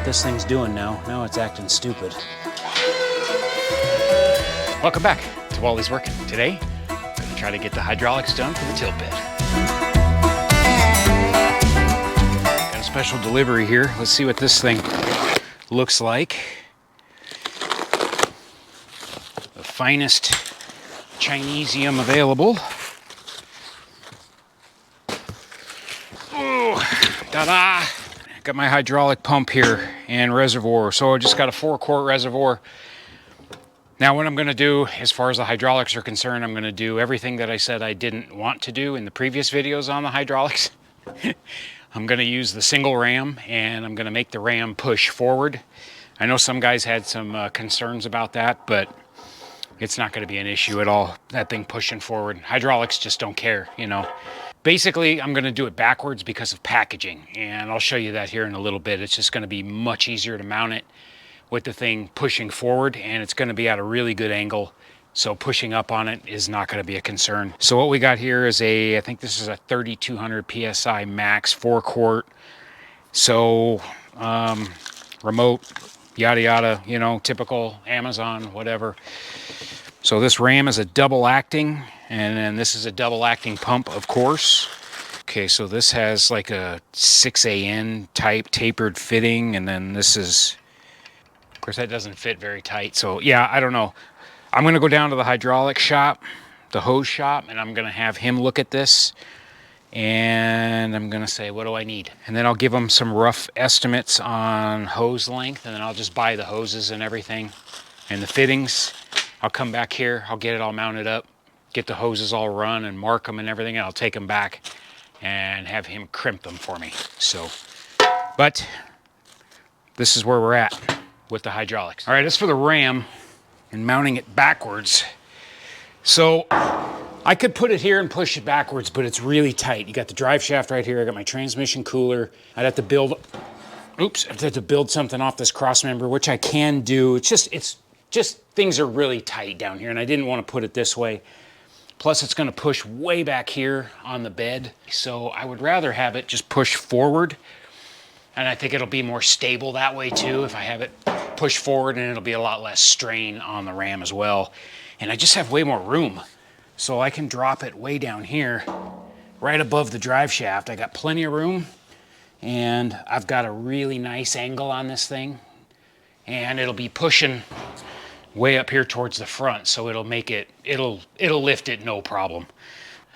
what this thing's doing now. Now it's acting stupid. Welcome back to Wally's Working. Today, I'm gonna try to get the hydraulics done for the tilt bed. Got a special delivery here. Let's see what this thing looks like. The finest Chinesium available. Oh, ta-da! Got my hydraulic pump here and reservoir. So I just got a 4-quart reservoir. Now what I'm gonna do, as far as the hydraulics are concerned, I'm gonna do everything that I said I didn't want to do in the previous videos on the hydraulics. I'm gonna use the single ram, and I'm gonna make the ram push forward. I know some guys had some concerns about that, but it's not gonna be an issue at all, that thing pushing forward. Hydraulics just don't care, you know. Basically, I'm gonna do it backwards because of packaging, and I'll show you that here in a little bit. It's just gonna be much easier to mount it with the thing pushing forward, and it's gonna be at a really good angle, so pushing up on it is not gonna be a concern. So what we got here is I think this is a 3200 PSI max 4-quart. So remote, yada yada, you know, typical Amazon, whatever. So this ram is a double acting, and then this is a double acting pump, of course. Okay, so this has like a 6AN type tapered fitting, and then this is, of course that doesn't fit very tight. So yeah, I don't know. I'm gonna go down to the hydraulic shop, the hose shop, and I'm gonna have him look at this, and I'm gonna say, what do I need? And then I'll give him some rough estimates on hose length, and then I'll just buy the hoses and everything and the fittings. I'll come back here, I'll get it all mounted up, get the hoses all run and mark them and everything, and I'll take them back and have him crimp them for me. So, but this is where we're at with the hydraulics. All right, as for the ram and mounting it backwards. So I could put it here and push it backwards, but it's really tight. You got the drive shaft right here, I got my transmission cooler. I'd have to build, I'd have to build something off this cross member, which I can do. It's just things are really tight down here, and I didn't want to put it this way. Plus it's going to push way back here on the bed, so I would rather have it just push forward, and I think it'll be more stable that way too if I have it push forward, and it'll be a lot less strain on the ram as well. And I just have way more room, so I can drop it way down here right above the drive shaft. I got plenty of room, and I've got a really nice angle on this thing, and it'll be pushing way up here towards the front, so it'll make it, it'll lift it no problem.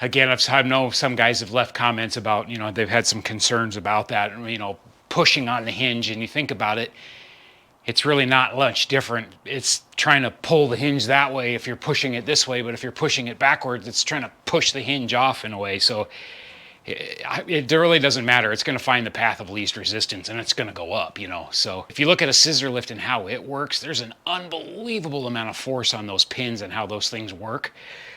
Again, I know some guys have left comments about, you know, they've had some concerns about that, you know, pushing on the hinge, and you think about it, it's really not much different. It trying to pull the hinge that way if you're pushing it this way, but if you're pushing it backwards, it's trying to push the hinge off in a way. So it really doesn't matter. It's going to find the path of least resistance, and it's going to go up, you know. So if you look at a scissor lift and how it works, there's an unbelievable amount of force on those pins and how those things work.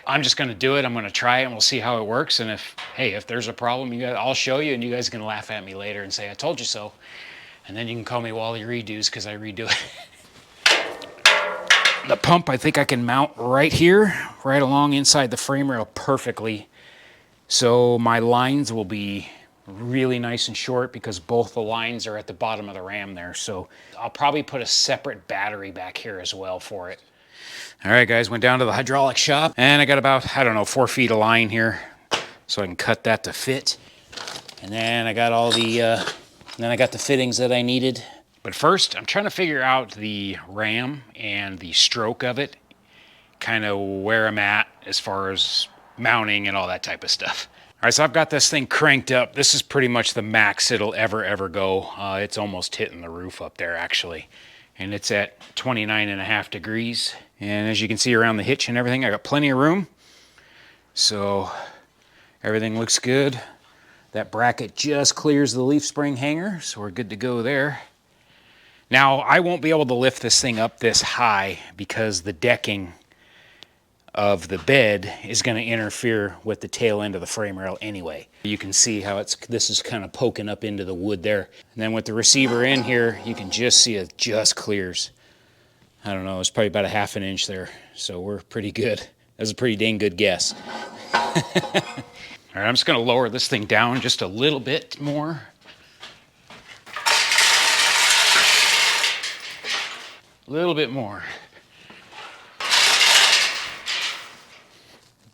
I'm just going to do it. I'm going to try it, and we'll see how it works. And if there's a problem, I'll show you, and you guys can laugh at me later and say, I told you so. And then you can call me Wally Redos, because I redo it. The pump, I think I can mount right here, right along inside the frame rail perfectly. So my lines will be really nice and short because both the lines are at the bottom of the ram there. So I'll probably put a separate battery back here as well for it. All right, guys, went down to the hydraulic shop, and I got about, I don't know, 4 feet of line here, so I can cut that to fit. And then I got all the, then I got the fittings that I needed. But first, I'm trying to figure out the ram and the stroke of it, kind of where I'm at as far as mounting and all that type of stuff. All right, so I've got this thing cranked up. This is pretty much the max it'll ever go. It's almost hitting the roof up there, actually. And it's at 29.5 degrees. And as you can see around the hitch and everything, I got plenty of room. So everything looks good. That bracket just clears the leaf spring hanger, so we're good to go there. Now, I won't be able to lift this thing up this high because the decking of the bed is going to interfere with the tail end of the frame rail anyway. You can see how this is kind of poking up into the wood there. And then with the receiver in here, you can just see it just clears. I don't know, it's probably about a ½ an inch there. So we're pretty good. That's a pretty dang good guess. All right, I'm just going to lower this thing down just a little bit more. A little bit more.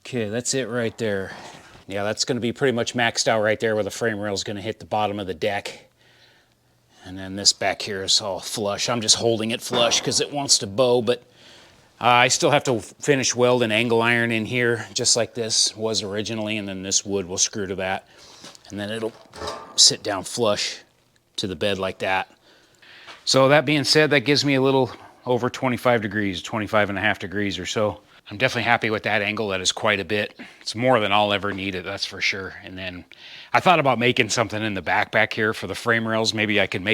Okay, that's it right there. Yeah, that's going to be pretty much maxed out right there where the frame rail is going to hit the bottom of the deck. And then this back here is all flush. I'm just holding it flush because it wants to bow, but I still have to finish weld an angle iron in here, just like this was originally, and then this wood will screw to that. And then it'll sit down flush to the bed like that. So that being said, that gives me a little over 25 degrees, 25.5 degrees or so. I'm definitely happy with that angle. That is quite a bit. It's more than I'll ever need it, that's for sure. And then I thought about making something in the back here for the frame rails. Maybe I can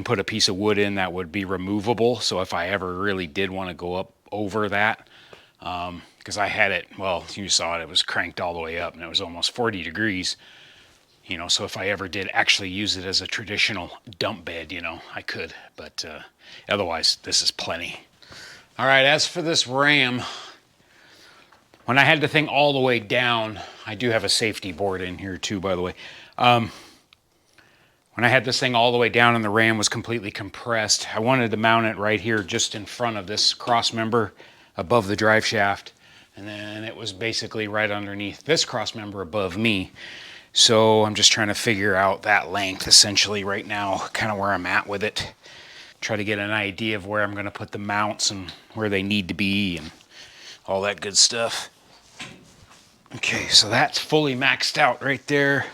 put a piece of wood in that would be removable. So if I ever really did want to go up over that, because I had it, well, you saw it was cranked all the way up and it was almost 40 degrees. You know, so if I ever did actually use it as a traditional dump bed, you know, I could. But otherwise, this is plenty. All right, as for this ram, when I had the thing all the way down, I do have a safety board in here too, by the way. When I had this thing all the way down and the ram was completely compressed, I wanted to mount it right here just in front of this cross member above the drive shaft. And then it was basically right underneath this cross member above me. So I'm just trying to figure out that length essentially right now, kind of where I'm at with it. Try to get an idea of where I'm going to put the mounts and where they need to be and all that good stuff. Okay, so that's fully maxed out right there.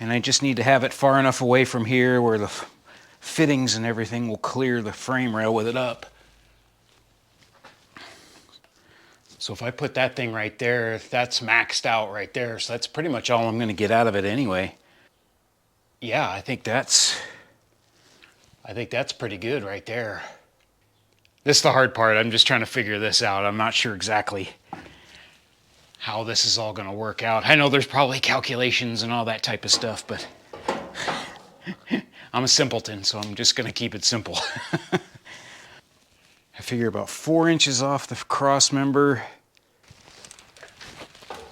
And I just need to have it far enough away from here where the fittings and everything will clear the frame rail with it up. So if I put that thing right there, that's maxed out right there. So that's pretty much all I'm going to get out of it anyway. Yeah, I think that's pretty good right there. This is the hard part. I'm just trying to figure this out. I'm not sure exactly how this is all going to work out. I know there's probably calculations and all that type of stuff, but I'm a simpleton, so I'm just going to keep it simple. I figure about 4 inches off the cross member.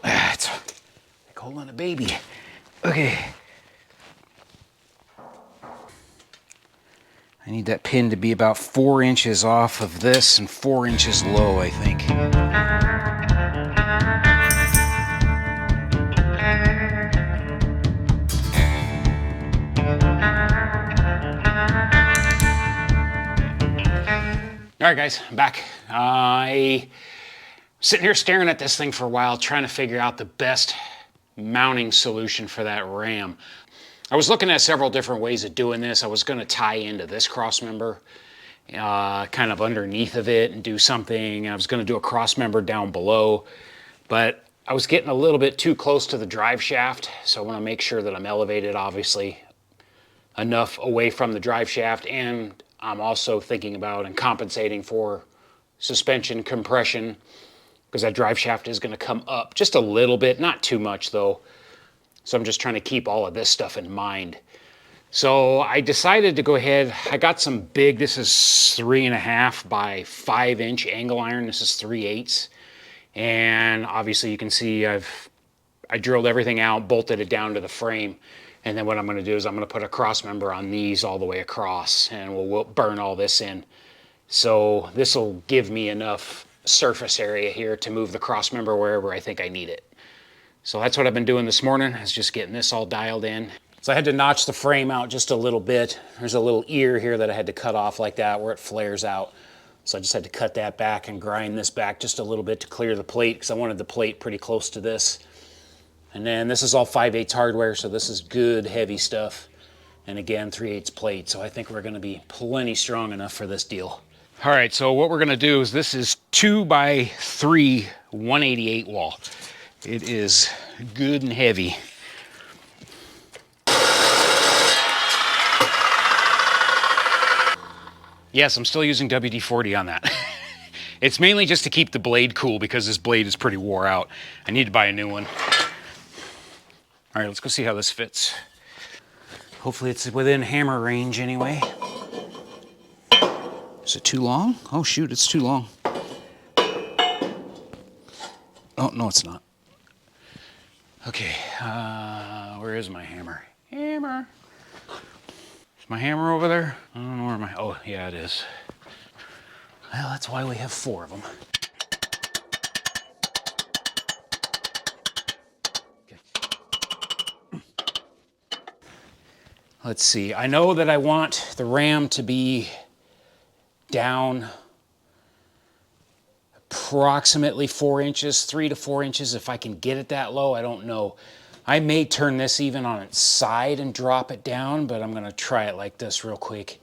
It's like holding a baby. Okay. I need that pin to be about 4 inches off of this and 4 inches low, I think. All right, guys, I'm back. I sitting here staring at this thing for a while, trying to figure out the best mounting solution for that ram. I was looking at several different ways of doing this. I was going to tie into this cross member, kind of underneath of it and do something. I was going to do a cross member down below, but I was getting a little bit too close to the drive shaft, so I want to make sure that I'm elevated, obviously, enough away from the drive shaft, and I'm also thinking about and compensating for suspension compression, because that drive shaft is going to come up just a little bit, not too much though. So I'm just trying to keep all of this stuff in mind. So I decided to go ahead. I got some big, this is 3.5 by 5 inch angle iron. This is 3/8. And obviously you can see I drilled everything out, bolted it down to the frame. And then what I'm going to do is I'm going to put a cross member on these all the way across, and we'll burn all this in. So this will give me enough surface area here to move the cross member wherever I think I need it. So that's what I've been doing this morning, is just getting this all dialed in. So I had to notch the frame out just a little bit. There's a little ear here that I had to cut off like that where it flares out. So I just had to cut that back and grind this back just a little bit to clear the plate, because I wanted the plate pretty close to this. And then this is all 5/8 hardware, so this is good heavy stuff. And again, 3/8 plate, so I think we're gonna be plenty strong enough for this deal. All right, so what we're gonna do is, this is 2 by 3 188 wall. It is good and heavy. Yes, I'm still using WD-40 on that. It's mainly just to keep the blade cool, because this blade is pretty wore out. I need to buy a new one. All right, let's go see how this fits. Hopefully it's within hammer range anyway. Is it too long? Oh shoot, it's too long. Oh, no, it's not. Okay, where is my hammer? Hammer. Is my hammer over there? I don't know where my, oh yeah, it is. Well, that's why we have 4 of them. Okay. Let's see. I know that I want the ram to be down approximately 4 inches, 3 to 4 inches. If I can get it that low, I don't know. I may turn this even on its side and drop it down, but I'm going to try it like this real quick.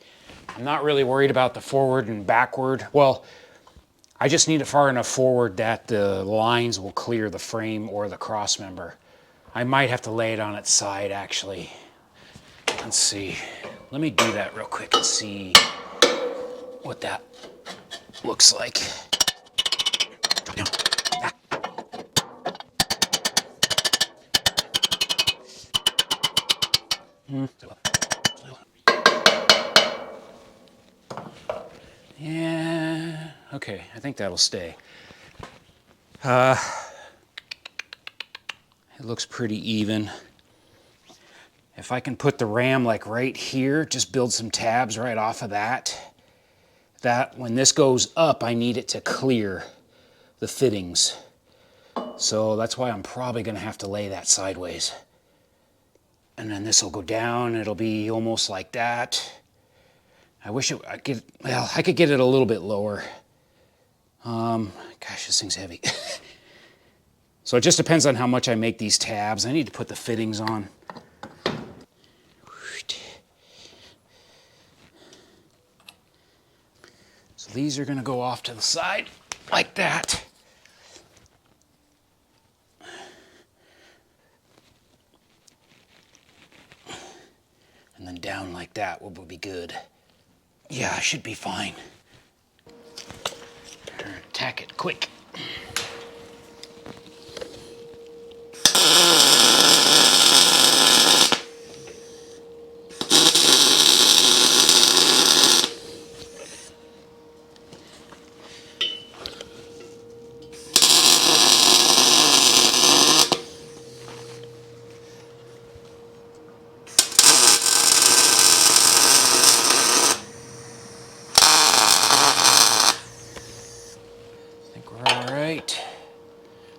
I'm not really worried about the forward and backward. Well, I just need it far enough forward that the lines will clear the frame or the cross member. I might have to lay it on its side, actually. Let's see. Let me do that real quick and see what that looks like. Drop down. Ah. Yeah, okay, I think that'll stay. It looks pretty even. If I can put the ram like right here, just build some tabs right off of that, when this goes up, I need it to clear the fittings. So that's why I'm probably gonna have to lay that sideways. And then this will go down, it'll be almost like that. I wish I could get it a little bit lower. Gosh, this thing's heavy. So it just depends on how much I make these tabs. I need to put the fittings on. So these are gonna go off to the side like that. And then down like that will be good. Yeah, I should be fine. Tack it quick.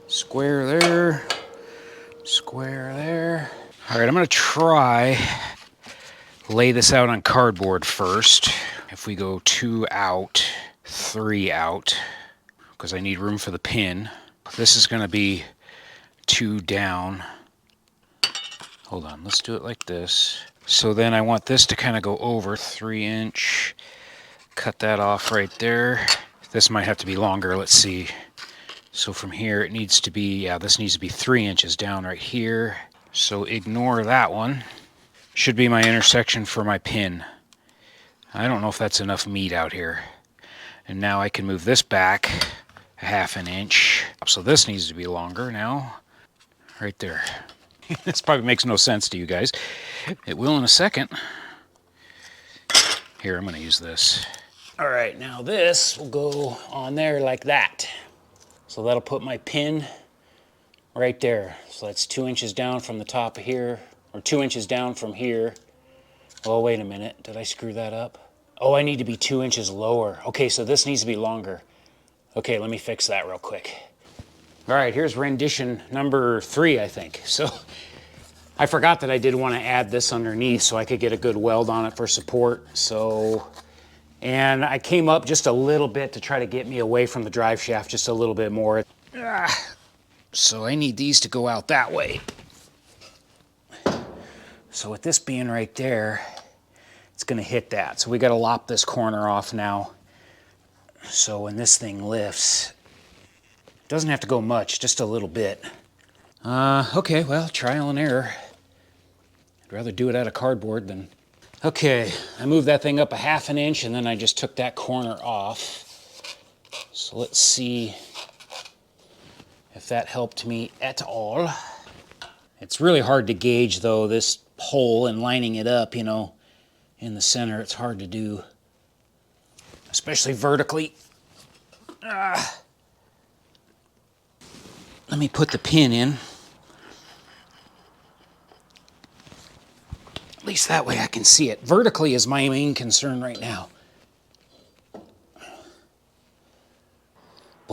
Square there, square there. All right, I'm gonna try lay this out on cardboard first. If we go 2 out, 3 out, because I need room for the pin. This is gonna be 2 down. Hold on, let's do it like this. So then I want this to kind of go over 3 inch. Cut that off right there. This might have to be longer, let's see. So from here it needs to be, yeah, this needs to be 3 inches down right here. So ignore that one. Should be my intersection for my pin. I don't know if that's enough meat out here. And now I can move this back a 1/2 inch. So this needs to be longer now. Right there. This probably makes no sense to you guys. It will in a second. Here, I'm going to use this. All right, now this will go on there like that. So that'll put my pin right there. So that's 2 inches down from the top of here, or 2 inches down from here. Oh, wait a minute, did I screw that up? Oh, I need to be 2 inches lower. Okay, so this needs to be longer. Okay, let me fix that real quick. All right, here's rendition number 3, I think. So I forgot that I did want to add this underneath so I could get a good weld on it for support. And I came up just a little bit to try to get me away from the drive shaft just a little bit more. So I need these to go out that way. So with this being right there, it's gonna hit that. So we gotta lop this corner off now. So when this thing lifts, it doesn't have to go much, just a little bit. Okay, well, trial and error. I'd rather do it out of cardboard than... Okay, I moved that thing up a 1/2 inch and then I just took that corner off. So let's see if that helped me at all. It's really hard to gauge though, this hole and lining it up, you know, in the center. It's hard to do, especially vertically. Let me put the pin in. At least that way I can see it. Vertically is my main concern right now.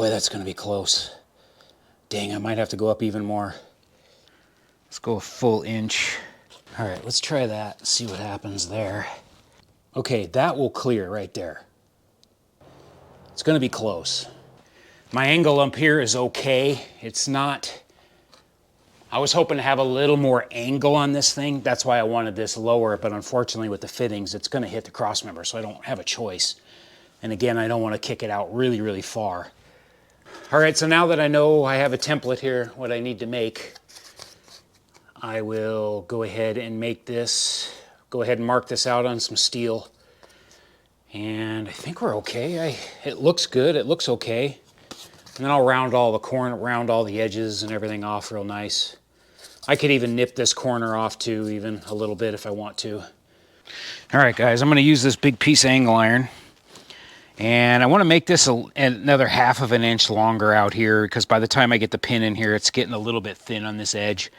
Boy, that's going to be close. Dang, I might have to go up even more. Let's go a full inch. All right, let's try that, see what happens there. Okay, that will clear right there. It's going to be close. My angle up here is okay. It's not... I was hoping to have a little more angle on this thing. That's why I wanted this lower, but unfortunately with the fittings, it's going to hit the cross member, so I don't have a choice. And again, I don't want to kick it out really, really far. All right, so now that I know I have a template here, what I need to make, I will go ahead and make this, go ahead and mark this out on some steel. And I think we're okay. It looks good, it looks okay. And then I'll round all the corner, round all the edges and everything off real nice. I could even nip this corner off too, even a little bit if I want to. All right, guys, I'm going to use this big piece of angle iron. And I want to make this another 1/2 inch longer out here, because by the time I get the pin in here, it's getting a little bit thin on this edge.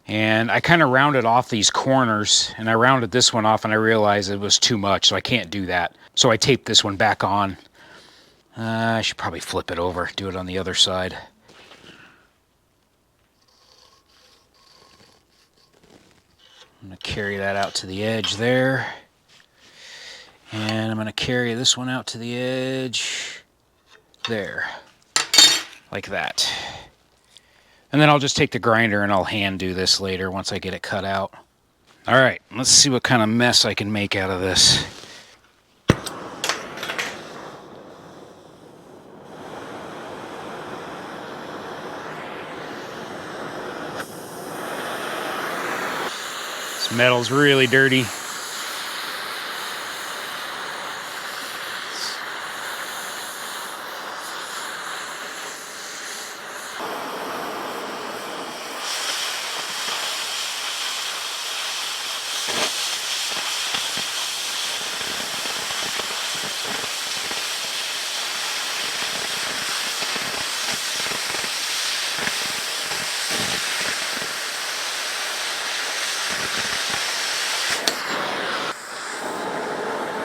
And I kind of rounded off these corners, and I rounded this one off, and I realized it was too much, so I can't do that. So I taped this one back on. I should probably flip it over, do it on the other side. I'm going to carry that out to the edge there. And I'm going to carry this one out to the edge there, like that. And then I'll just take the grinder and I'll hand do this later once I get it cut out. All right, let's see what kind of mess I can make out of this. This metal's really dirty.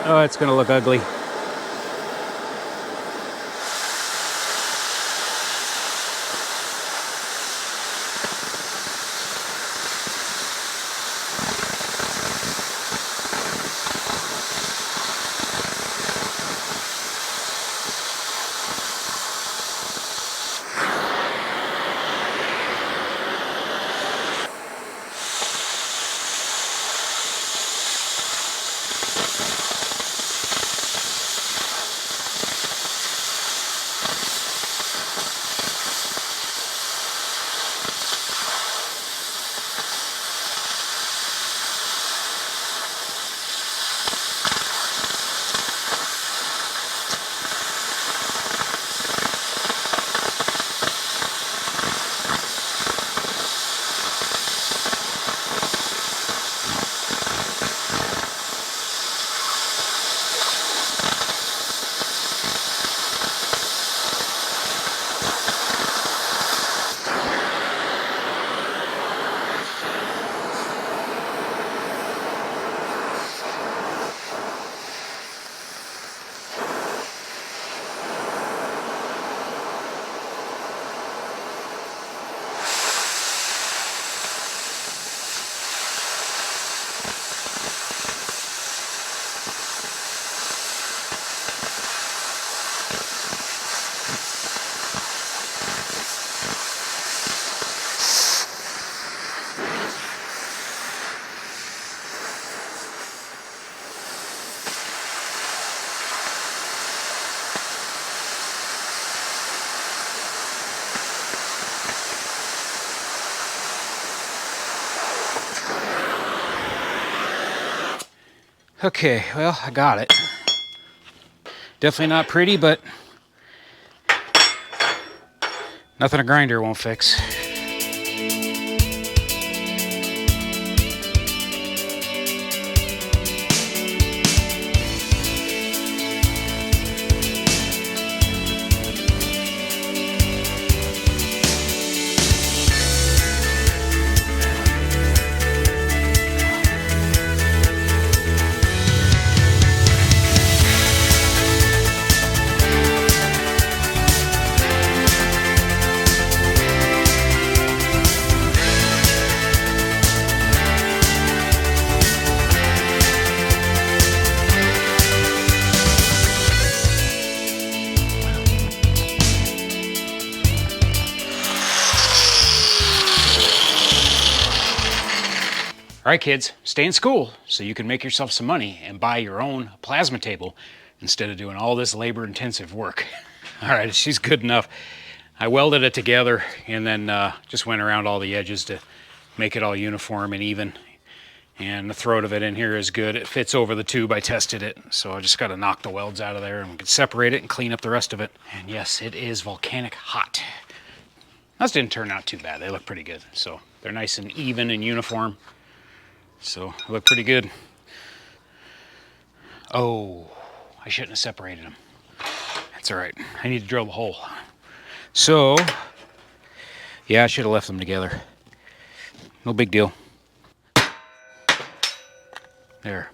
Oh, it's going to look ugly. Okay, well, I got it. Definitely not pretty, but nothing a grinder won't fix. All right, kids, stay in school so you can make yourself some money and buy your own plasma table instead of doing all this labor-intensive work. All right, she's good enough. I welded it together and then just went around all the edges to make it all uniform and even. And the throat of it in here is good. It fits over the tube. I tested it. So I just got to knock the welds out of there and we can separate it and clean up the rest of it. And yes, it is volcanic hot. Those didn't turn out too bad. They look pretty good. So they're nice and even and uniform. So they look pretty good. Oh, I shouldn't have separated them. That's all right. I need to drill the hole. So, yeah, I should have left them together. No big deal. There.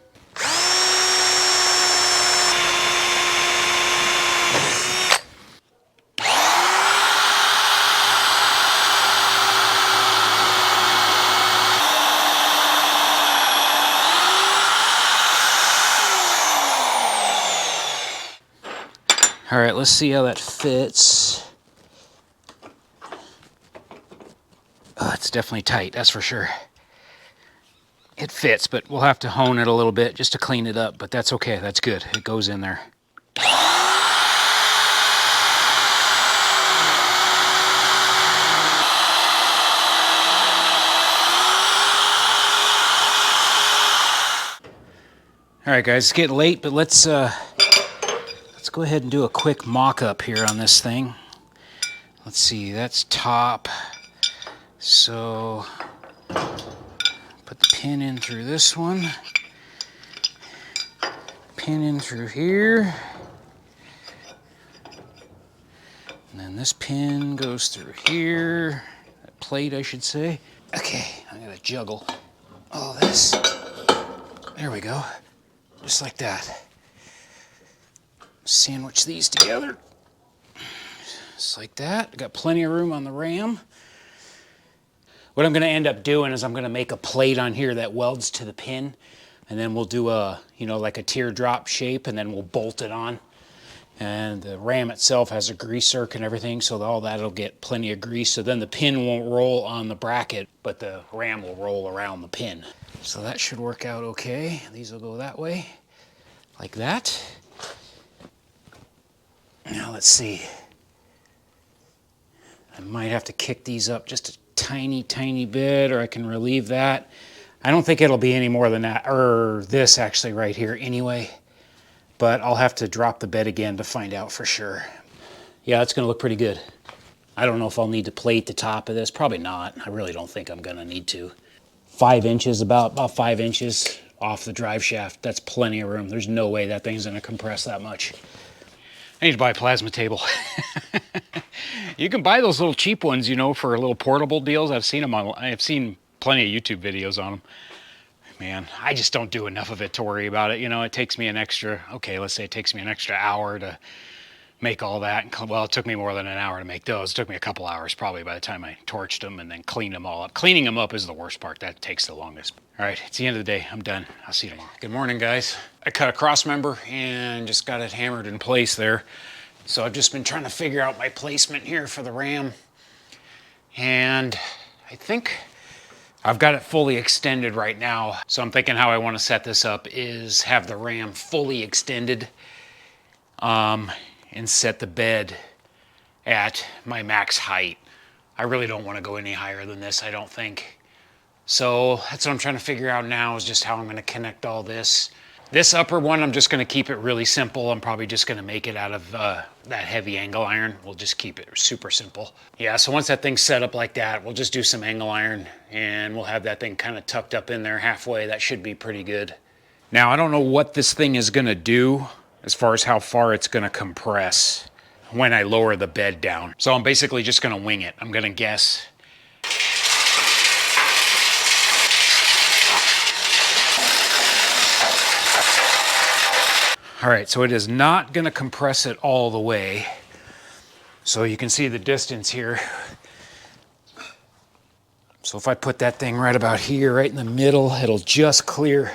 All right, let's see how that fits. Oh, it's definitely tight, that's for sure. It fits, but we'll have to hone it a little bit just to clean it up, but that's okay, that's good. It goes in there. All right, guys, it's getting late, but let's go ahead and do a quick mock-up here on this thing. Let's see, that's top. So, put the pin in through this one. Pin in through here. And then this pin goes through here. That plate, I should say. Okay, I'm gonna juggle all this. There we go. Just like that. Sandwich these together. Just like that. Got plenty of room on the ram. What I'm going to end up doing is I'm going to make a plate on here that welds to the pin, and then we'll do a, like a teardrop shape, and then we'll bolt it on. And the ram itself has a grease zerk and everything, so all that'll get plenty of grease. So then the pin won't roll on the bracket, but the ram will roll around the pin. So that should work out okay. These will go that way, like that. Now let's see. I might have to kick these up just a tiny bit, or I can relieve that. I don't think it'll be any more than that, or this actually right here anyway. But I'll have to drop the bed again to find out for sure. Yeah, it's gonna look pretty good. I don't know if I'll need to plate the top of this. Probably not. I really don't think I'm gonna need to. 5 inches, about 5 inches off the drive shaft. That's plenty of room. There's no way that thing's gonna compress that much. I need to buy a plasma table. You can buy those little cheap ones, for little portable deals. I've seen them I've seen plenty of YouTube videos on them. Man, I just don't do enough of it to worry about it. It takes me an extra, let's say it takes me an extra hour to make all that. Well, it took me more than an hour to make those. It took me a couple hours probably by the time I torched them and then cleaned them all up. Cleaning them up is the worst part. That takes the longest. All right, it's the end of the day. I'm done. I'll see you tomorrow. Good morning, guys. I cut a cross member and just got it hammered in place there. So I've just been trying to figure out my placement here for the ram. And I think I've got it fully extended right now. So I'm thinking how I want to set this up is have the ram fully extended and set the bed at my max height. I really don't want to go any higher than this, I don't think. So that's what I'm trying to figure out now, is just how I'm going to connect all this. This upper one, I'm just going to keep it really simple. I'm probably just going to make it out of that heavy angle iron. We'll just keep it super simple. Yeah, so once that thing's set up like that, we'll just do some angle iron and we'll have that thing kind of tucked up in there halfway. That should be pretty good. Now, I don't know what this thing is going to do as far as how far it's going to compress when I lower the bed down. So I'm basically just going to wing it. I'm going to guess. All right, so it is not going to compress it all the way. So you can see the distance here. So if I put that thing right about here, right in the middle, it'll just clear.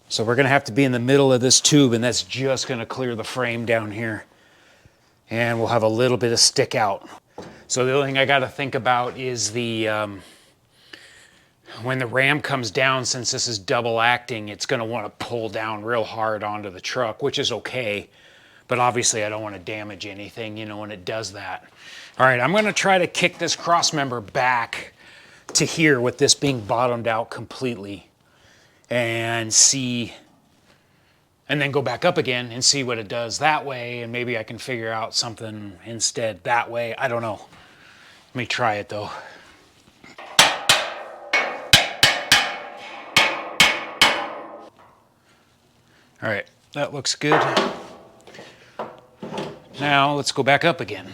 So we're going to have to be in the middle of this tube, and that's just going to clear the frame down here. And we'll have a little bit of stick out. So the only thing I got to think about is the when the ram comes down, since this is double acting, it's going to want to pull down real hard onto the truck, which is okay. But obviously I don't want to damage anything, you know, when it does that. All right, I'm going to try to kick this cross member back to here with this being bottomed out completely and see, and then go back up again and see what it does that way, and maybe I can figure out something instead that way. I don't know. Let me try it though. All right, that looks good. Now let's go back up again.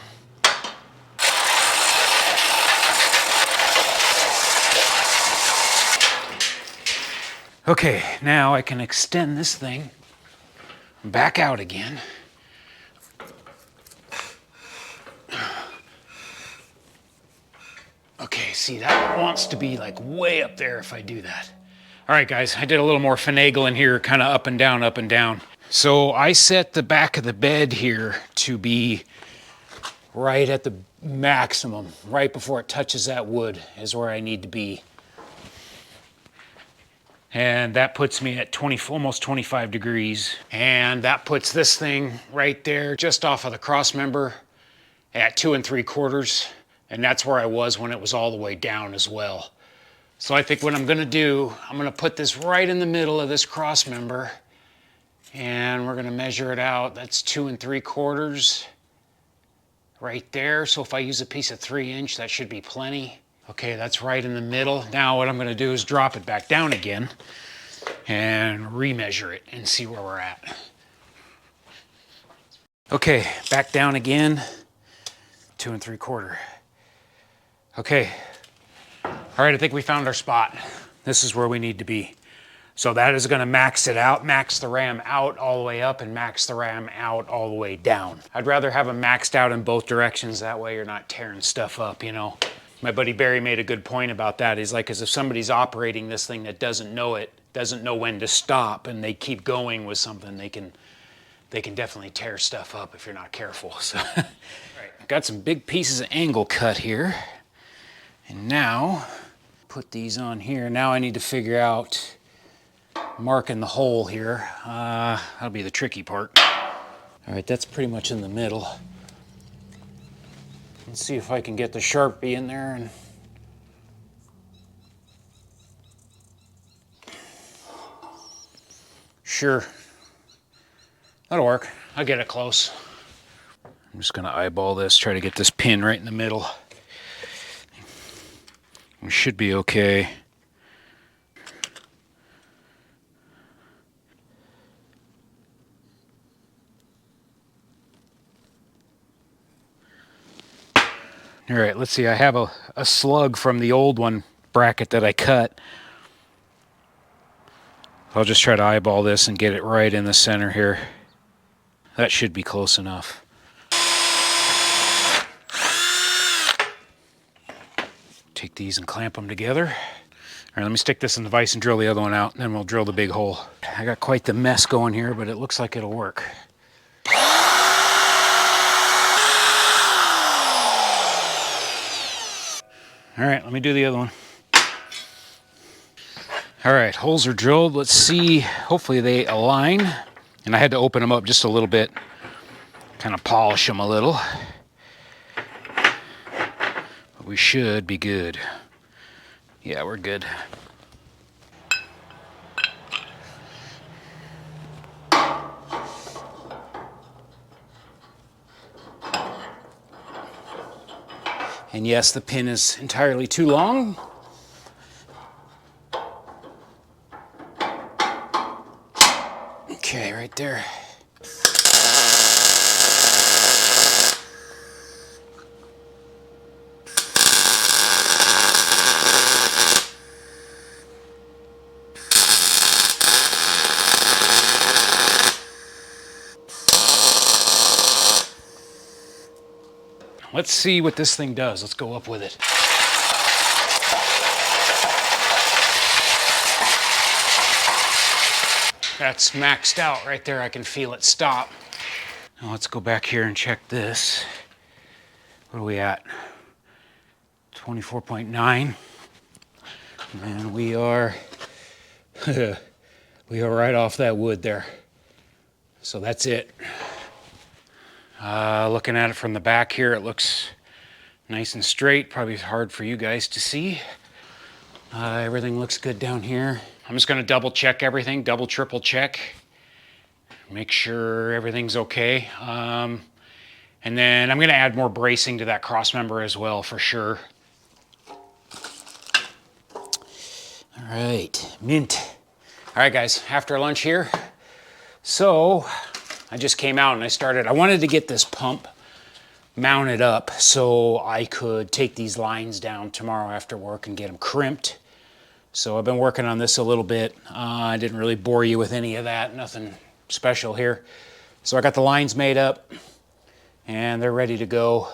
Okay, now I can extend this thing back out again. Okay, see, that wants to be like way up there if I do that. All right, guys, I did a little more finagling here, kind of up and down, up and down. So I set the back of the bed here to be right at the maximum, right before it touches that wood is where I need to be. And that puts me at almost 25 degrees. And that puts this thing right there, just off of the cross member at 2 3/4. And that's where I was when it was all the way down as well. So I think what I'm gonna do, I'm gonna put this right in the middle of this cross member, and we're gonna measure it out. That's 2 3/4 right there. So if I use a piece of 3-inch, that should be plenty. Okay, that's right in the middle. Now what I'm gonna do is drop it back down again and remeasure it and see where we're at. Okay, back down again, 2 3/4. Okay, all right, I think we found our spot. This is where we need to be. So that is gonna max it out, max the ram out all the way up and max the ram out all the way down. I'd rather have them maxed out in both directions. That way you're not tearing stuff up, you know. My buddy Barry made a good point about that. He's like, as if somebody's operating this thing that doesn't know it, doesn't know when to stop, and they keep going with something, they can definitely tear stuff up if you're not careful. So, right. Got some big pieces of angle cut here. And now, put these on here. Now I need to figure out marking the hole here. That'll be the tricky part. All right, that's pretty much in the middle. Let's see if I can get the Sharpie in there and sure, that'll work. I'll get it close. I'm just gonna eyeball this, try to get this pin right in the middle. We should be okay. All right, let's see, I have a slug from the old one bracket that I cut. I'll just try to eyeball this and get it right in the center here. That should be close enough. Take these and clamp them together. All right, let me stick this in the vise and drill the other one out, and then we'll drill the big hole. I got quite the mess going here, but it looks like it'll work. All right, let me do the other one. All right, holes are drilled. Let's see, hopefully they align. And I had to open them up just a little bit, kind of polish them a little. But we should be good. Yeah, we're good. And yes, the pin is entirely too long. Okay, right there. Let's see what this thing does. Let's go up with it. That's maxed out right there. I can feel it stop. Now let's go back here and check this. What are we at? 24.9. And we are we are right off that wood there. So that's it. Looking at it from the back here, it looks nice and straight. Probably hard for you guys to see. Everything looks good down here. I'm just gonna double check everything, double, triple check. Make sure everything's okay. And then I'm gonna add more bracing to that cross member as well, for sure. All right, mint. All right, guys, after lunch here. So I just came out and I wanted to get this pump mounted up so I could take these lines down tomorrow after work and get them crimped. So I've been working on this a little bit. I didn't really bore you with any of that, nothing special here. So I got the lines made up and they're ready to go.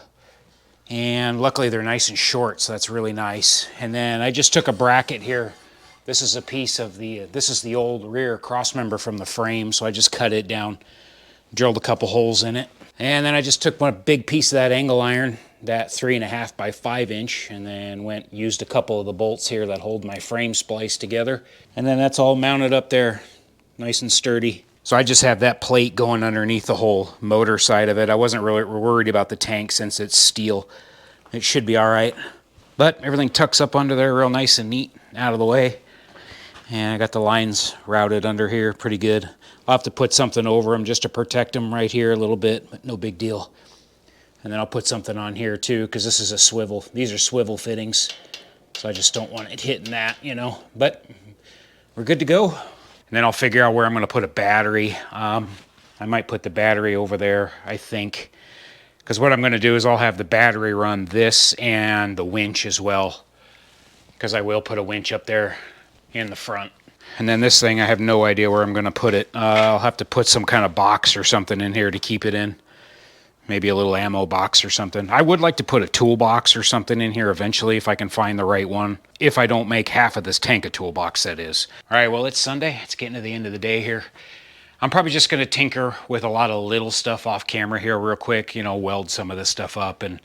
And luckily they're nice and short, so that's really nice. And then I just took a bracket here. This is a piece of this is the old rear cross member from the frame, so I just cut it down, drilled a couple holes in it. And then I just took one big piece of that angle iron, that 3.5 by 5 inch, and then used a couple of the bolts here that hold my frame spliced together. And then that's all mounted up there, nice and sturdy. So I just have that plate going underneath the whole motor side of it. I wasn't really worried about the tank since it's steel. It should be all right. But everything tucks up under there real nice and neat, out of the way. And I got the lines routed under here pretty good. I'll have to put something over them just to protect them right here a little bit, but no big deal. And then I'll put something on here too, because this is a swivel. These are swivel fittings, so I just don't want it hitting that, you know. But we're good to go. And then I'll figure out where I'm going to put a battery. I might put the battery over there, I think. Because what I'm going to do is I'll have the battery run this and the winch as well. Because I will put a winch up there in the front. And then this thing, I have no idea where I'm going to put it. I'll have to put some kind of box or something in here to keep it in. Maybe a little ammo box or something. I would like to put a toolbox or something in here eventually if I can find the right one. If I don't make half of this tank a toolbox, that is. All right, well, it's Sunday. It's getting to the end of the day here. I'm probably just going to tinker with a lot of little stuff off camera here real quick. You know, weld some of this stuff up and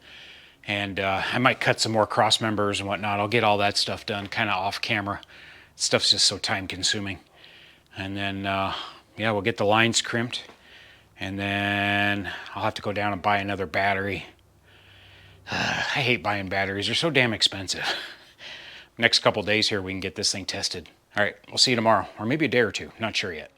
I might cut some more cross members and whatnot. I'll get all that stuff done kind of off camera. Stuff's just so time consuming. And then, yeah, we'll get the lines crimped. And then I'll have to go down and buy another battery. I hate buying batteries. They're so damn expensive. Next couple days here, we can get this thing tested. All right, we'll see you tomorrow. Or maybe a day or two. Not sure yet.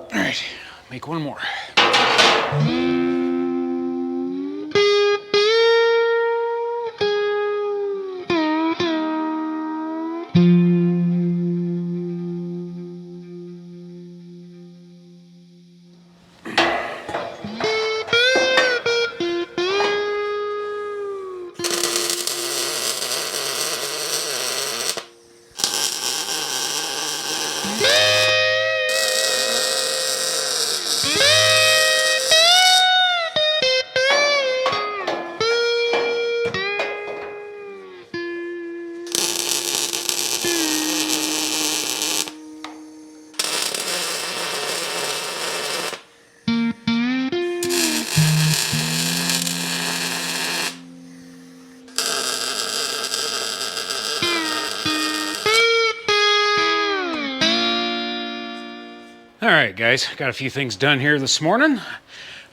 All right, make one more. All right, guys, got a few things done here this morning.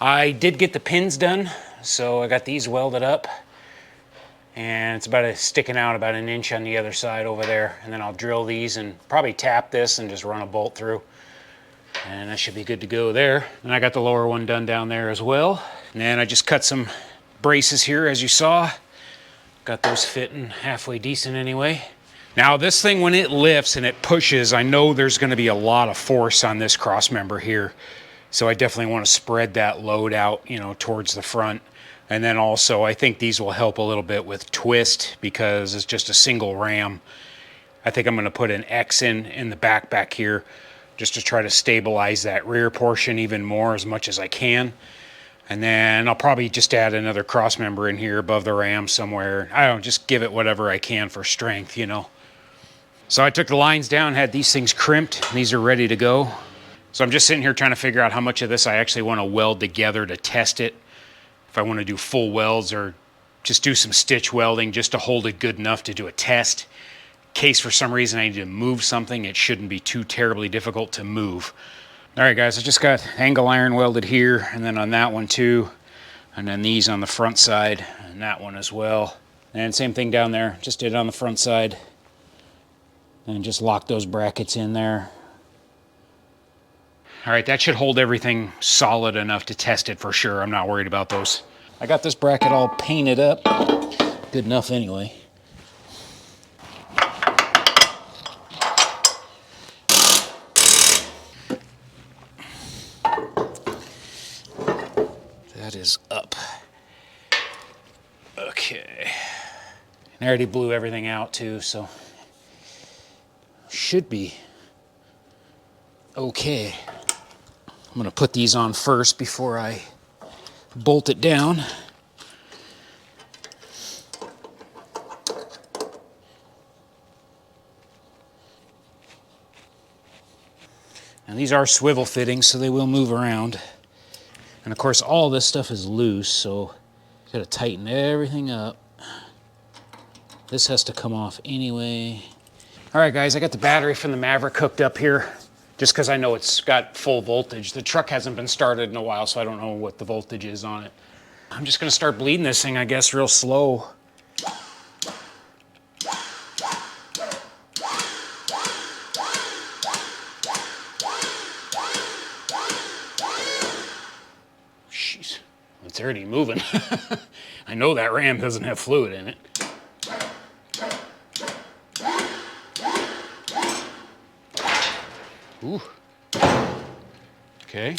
I did get the pins done, so I got these welded up. And it's sticking out about an inch on the other side over there. And then I'll drill these and probably tap this and just run a bolt through. And that should be good to go there. And I got the lower one done down there as well. And then I just cut some braces here, as you saw. Got those fitting halfway decent anyway. Now this thing, when it lifts and it pushes, I know there's going to be a lot of force on this cross member here. So I definitely want to spread that load out, you know, towards the front. And then also I think these will help a little bit with twist because it's just a single ram. I think I'm going to put an X in the back here just to try to stabilize that rear portion even more as much as I can. And then I'll probably just add another cross member in here above the ram somewhere. I don't know, just give it whatever I can for strength, you know. So I took the lines down, had these things crimped. These are ready to go. So I'm just sitting here trying to figure out how much of this I actually want to weld together to test it. If I want to do full welds or just do some stitch welding just to hold it good enough to do a test. In case for some reason I need to move something, it shouldn't be too terribly difficult to move. All right, guys, I just got angle iron welded here and then on that one too. And then these on the front side and that one as well. And same thing down there, just did it on the front side. And just lock those brackets in there. All right, that should hold everything solid enough to test it for sure. I'm not worried about those. I got this bracket all painted up. Good enough anyway. That is up. Okay. I already blew everything out too, so should be okay. I'm going to put these on first before I bolt it down. And these are swivel fittings, so they will move around. And of course, all this stuff is loose, so you got to tighten everything up. This has to come off anyway. All right, guys, I got the battery from the Maverick hooked up here, just because I know it's got full voltage. The truck hasn't been started in a while, so I don't know what the voltage is on it. I'm just going to start bleeding this thing, I guess, real slow. Jeez, it's already moving. I know that ram doesn't have fluid in it. Ooh. Okay.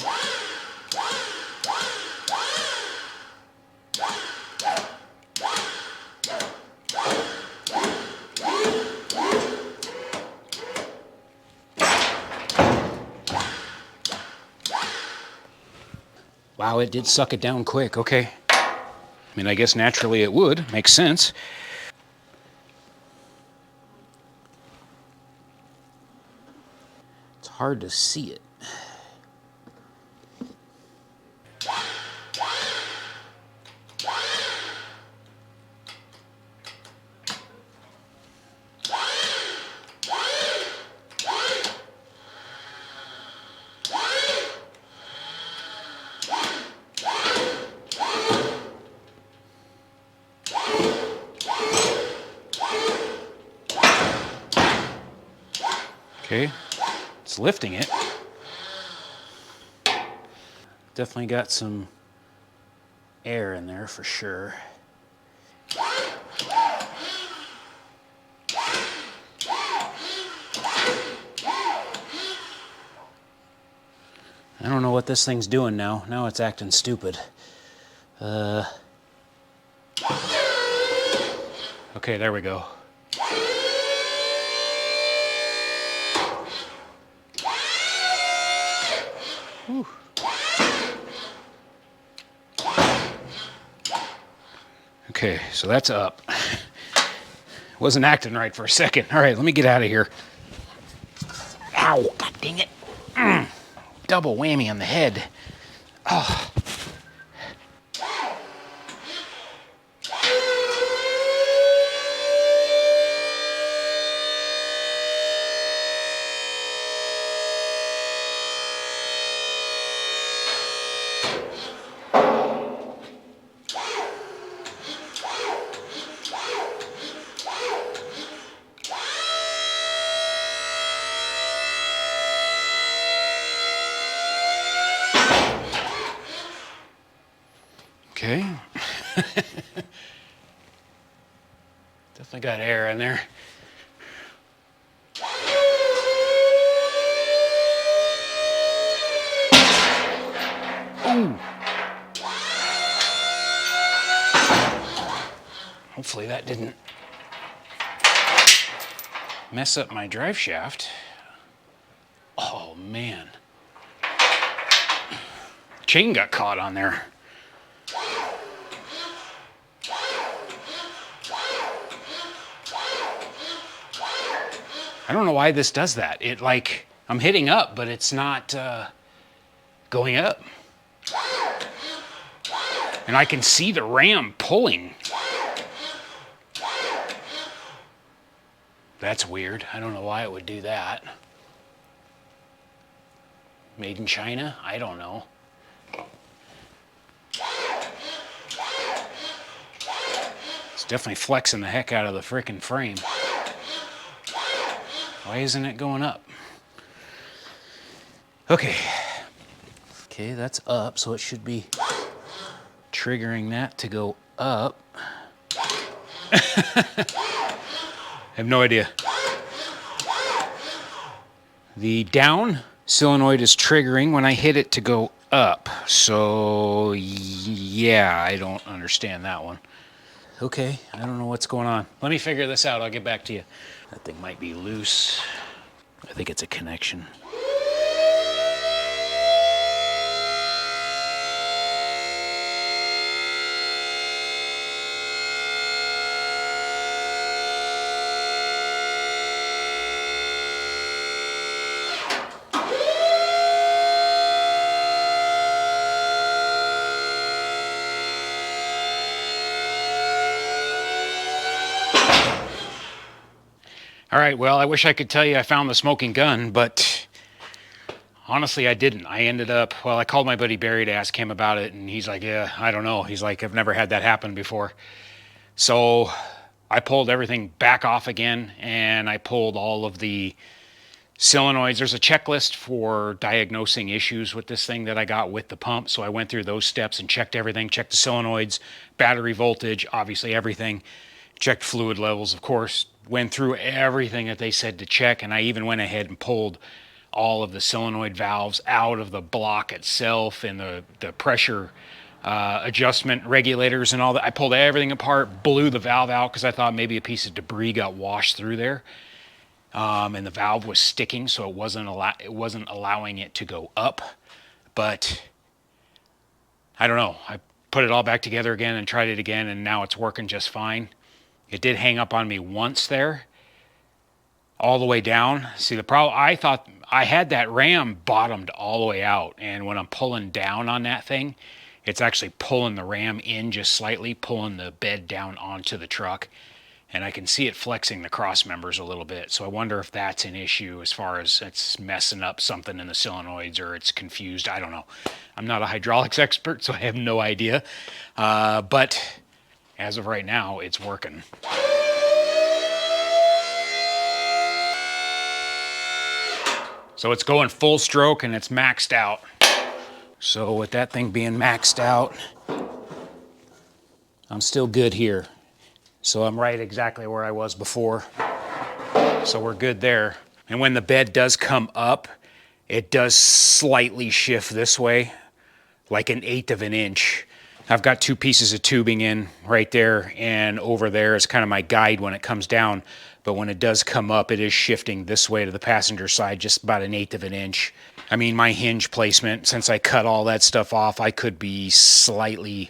Wow, it did suck it down quick. Okay. I mean, I guess naturally it would. Makes sense. It's hard to see it. Okay, it's lifting it. Definitely got some air in there for sure. I don't know what this thing's doing now. Now it's acting stupid. Okay, there we go. Whew. Okay, so that's up. Wasn't acting right for a second. All right, let me get out of here. Ow, god dang it. Double whammy on the head. Oh. Okay. Definitely got air in there. Ooh. Hopefully that didn't mess up my drive shaft. Oh man. Chain got caught on there. I don't know why this does that. It like, I'm hitting up, but it's not going up. And I can see the ram pulling. That's weird. I don't know why it would do that. Made in China? I don't know. It's definitely flexing the heck out of the frickin' frame. Why isn't it going up? Okay. Okay, that's up, so it should be triggering that to go up. I have no idea. The down solenoid is triggering when I hit it to go up. So, yeah, I don't understand that one. Okay, I don't know what's going on. Let me figure this out. I'll get back to you. That thing might be loose. I think it's a connection. All right, well, I wish I could tell you I found the smoking gun, but honestly, I didn't. I ended up, well, I called my buddy Barry to ask him about it, and he's like, yeah, I don't know. He's like, I've never had that happen before. So I pulled everything back off again, and I pulled all of the solenoids. There's a checklist for diagnosing issues with this thing that I got with the pump, so I went through those steps and checked everything, checked the solenoids, battery voltage, obviously everything, checked fluid levels, of course, went through everything that they said to check, and I even went ahead and pulled all of the solenoid valves out of the block itself and the pressure adjustment regulators and all that. I pulled everything apart, blew the valve out because I thought maybe a piece of debris got washed through there, and the valve was sticking, so it wasn't allowing it to go up. But I don't know. I put it all back together again and tried it again, and now it's working just fine. It did hang up on me once there, all the way down. See, the problem, I thought I had that ram bottomed all the way out, and when I'm pulling down on that thing, it's actually pulling the ram in just slightly, pulling the bed down onto the truck, and I can see it flexing the cross members a little bit. So I wonder if that's an issue as far as it's messing up something in the solenoids or it's confused. I don't know. I'm not a hydraulics expert, so I have no idea. But as of right now, it's working. So it's going full stroke and it's maxed out. So with that thing being maxed out, I'm still good here. So I'm right exactly where I was before. So we're good there. And when the bed does come up, it does slightly shift this way, like 1/8 of an inch. I've got 2 pieces of tubing in right there, and over there is kind of my guide when it comes down. But when it does come up, it is shifting this way to the passenger side, just about 1/8 of an inch. I mean, my hinge placement, since I cut all that stuff off, I could be slightly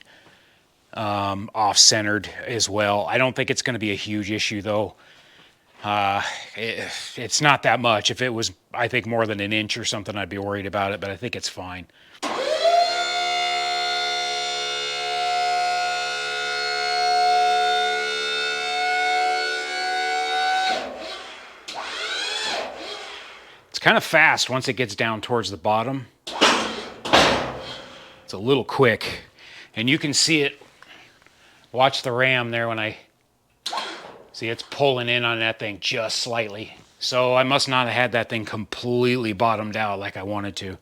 off-centered as well. I don't think it's going to be a huge issue, though. It's not that much. If it was, I think, more than 1 inch or something, I'd be worried about it, but I think it's fine. Kind of fast once it gets down towards the bottom. It's a little quick, and you can see it. Watch the ram there when I see it's pulling in on that thing just slightly. So I must not have had that thing completely bottomed out like I wanted to.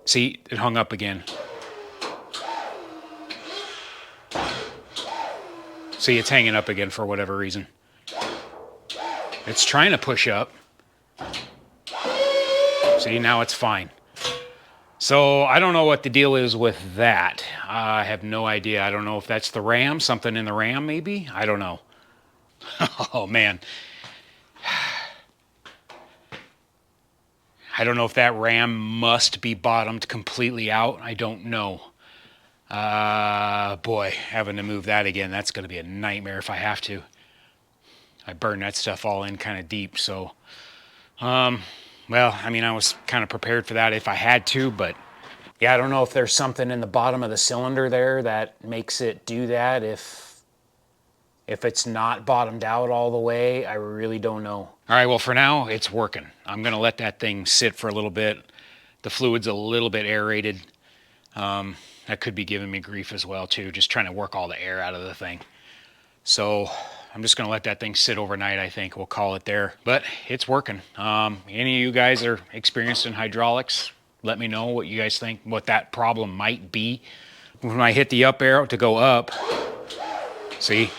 See, it hung up again. See, it's hanging up again for whatever reason. It's trying to push up. See, now it's fine. So I don't know what the deal is with that. I have no idea. I don't know if that's the RAM, something in the RAM maybe. I don't know. Oh man. I don't know if that RAM must be bottomed completely out. I don't know. Boy, having to move that again, that's going to be a nightmare if I have to. I burned that stuff all in kind of deep, so well, I mean, I was kind of prepared for that if I had to, but yeah, I don't know if there's something in the bottom of the cylinder there that makes it do that. If it's not bottomed out all the way, I really don't know. All right, well, for now, it's working. I'm going to let that thing sit for a little bit. The fluid's a little bit aerated. That could be giving me grief as well, too, just trying to work all the air out of the thing. So I'm just going to let that thing sit overnight, I think. We'll call it there. But it's working. Any of you guys are experienced in hydraulics, let me know what you guys think, what that problem might be. When I hit the up arrow to go up, see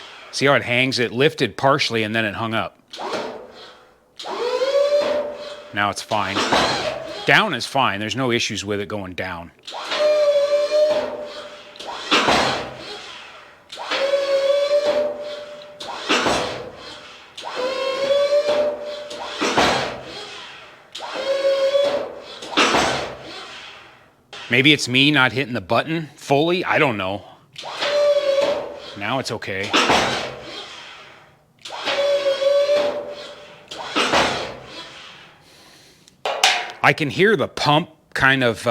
how it hangs? It lifted partially and then it hung up. Now it's fine. Down is fine. There's no issues with it going down. Maybe it's me not hitting the button fully. I don't know. Now it's okay. I can hear the pump kind of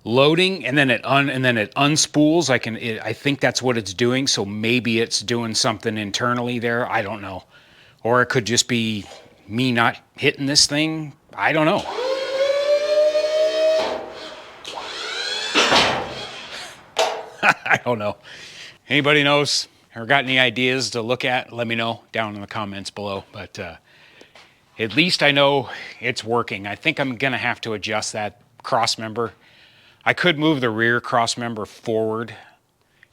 loading, and then it unspools. I think that's what it's doing. So maybe it's doing something internally there. I don't know, or it could just be me not hitting this thing. I don't know. I don't know. Anybody knows or got any ideas to look at? Let me know down in the comments below. But at least I know it's working. I think I'm going to have to adjust that cross member. I could move the rear cross member forward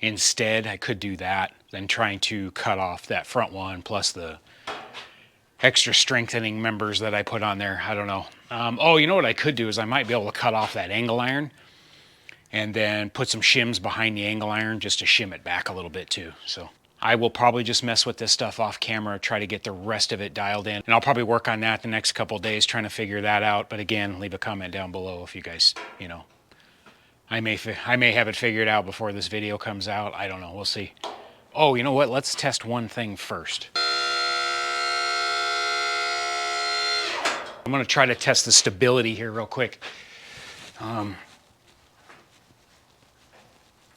instead. I could do that than trying to cut off that front one plus the extra strengthening members that I put on there. I don't know. Oh, you know what I could do is I might be able to cut off that angle iron and then put some shims behind the angle iron just to shim it back a little bit too. So I will probably just mess with this stuff off camera, try to get the rest of it dialed in. And I'll probably work on that the next couple days, trying to figure that out. But again, leave a comment down below if you guys, you know, I may have it figured out before this video comes out. I don't know, we'll see. Oh, you know what? Let's test one thing first. I'm gonna try to test the stability here real quick.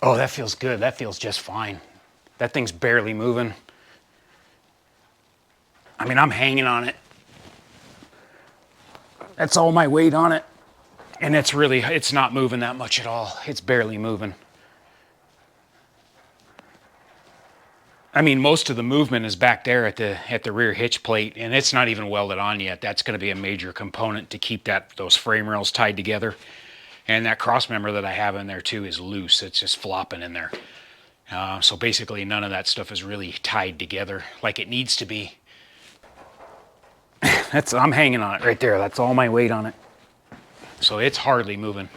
Oh, that feels good. That feels just fine. That thing's barely moving. I mean, I'm hanging on it. That's all my weight on it. And it's not moving that much at all. It's barely moving. I mean, most of the movement is back there at the rear hitch plate, and it's not even welded on yet. That's going to be a major component to keep those frame rails tied together. And that cross member that I have in there too is loose. It's just flopping in there. So basically none of that stuff is really tied together like it needs to be. I'm hanging on it right there. That's all my weight on it. So it's hardly moving.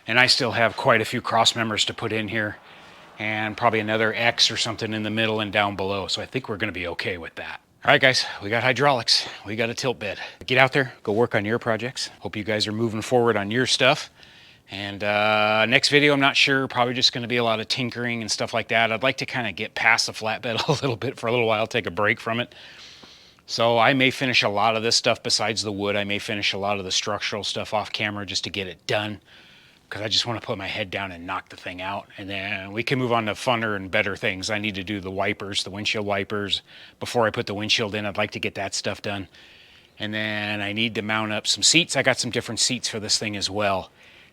And I still have quite a few cross members to put in here and probably another X or something in the middle and down below. So I think we're going to be okay with that. All right, guys, we got hydraulics. We got a tilt bed. Get out there, go work on your projects. Hope you guys are moving forward on your stuff. And next video, I'm not sure, probably just going to be a lot of tinkering and stuff like that. I'd like to kind of get past the flatbed a little bit for a little while, take a break from it. So I may finish a lot of this stuff besides the wood. I may finish a lot of the structural stuff off camera just to get it done, because I just want to put my head down and knock the thing out. And then we can move on to funner and better things. I need to do the wipers, the windshield wipers. Before I put the windshield in, I'd like to get that stuff done. And then I need to mount up some seats. I got some different seats for this thing as well.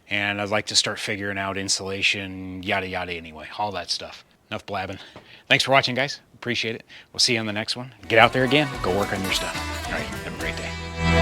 And I'd like to start figuring out insulation, yada yada anyway, all that stuff. Enough blabbing. Thanks for watching, guys. Appreciate it. We'll see you on the next one. Get out there again, go work on your stuff. All right, have a great day.